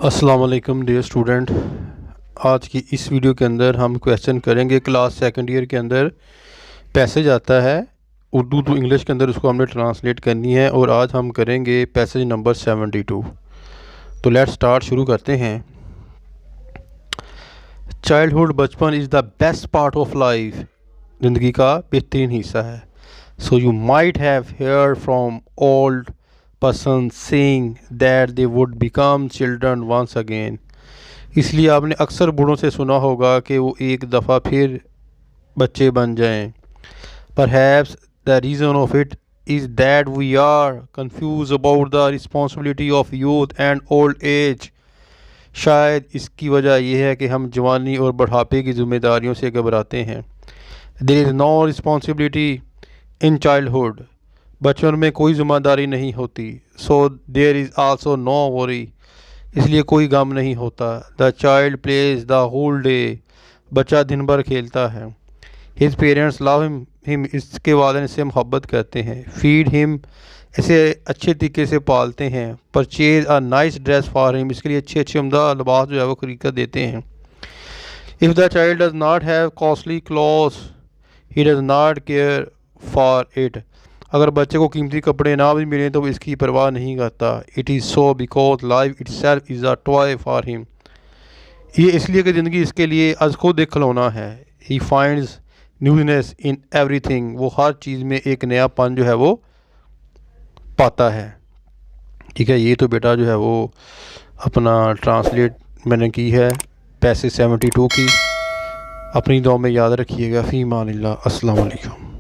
अस्सलाम वालेकुम dear student. आज की इस वीडियो के अंदर हम क्वेश्चन करेंगे। क्लास सेकंड ईयर के अंदर पैसेज आता है उर्दू टू इंग्लिश के अंदर, उसको हमने ट्रांसलेट करनी है और आज हम करेंगे पैसेज नंबर 72। तो लेट्स स्टार्ट, शुरू करते हैं। चाइल्डहुड, बचपन, is the best part of life, ज़िंदगी का बेहतरीन हिस्सा है। So you might have heard from old person saying that they would become children once again. इसलिए आपने अक्सर बूढ़ों से सुना होगा कि वो एक दफ़ा फिर बच्चे बन जाएं। Perhaps the reason of it is that we are confused about the responsibility of youth and old age। शायद इसकी वजह यह है कि हम जवानी और बुढ़ापे की ज़िम्मेदारियों से घबराते हैं। There is no responsibility in childhood। बचपन में कोई ज़िम्मेदारी नहीं होती। So there is also no worry। इसलिए कोई गम नहीं होता। The child plays the whole day। बच्चा दिन भर खेलता है। His parents love him। इसके वालिदैन इससे मोहब्बत करते हैं। Feed him। इसे अच्छे तरीके से पालते हैं। Purchase a nice dress for him। इसके लिए अच्छे अच्छे उम्दा लिबास जो है वो खरीद कर देते हैं। If the child does not have costly clothes, he does not care for it। अगर बच्चे को कीमती कपड़े ना भी मिलें तो वो इसकी परवाह नहीं करता। It is so because life itself is a toy for him. ये इसलिए कि ज़िंदगी इसके लिए आज खुद एक खिलौना है। He finds newness in everything. वो हर चीज़ में एक नयापन जो है वो पाता है। ठीक है, ये तो बेटा जो है वो अपना ट्रांसलेट मैंने की है पैसेज 72 की। अपनी दुआ में याद रखिएगा। फ़ी मानिल्लाह। अस्सलाम वालेकुम।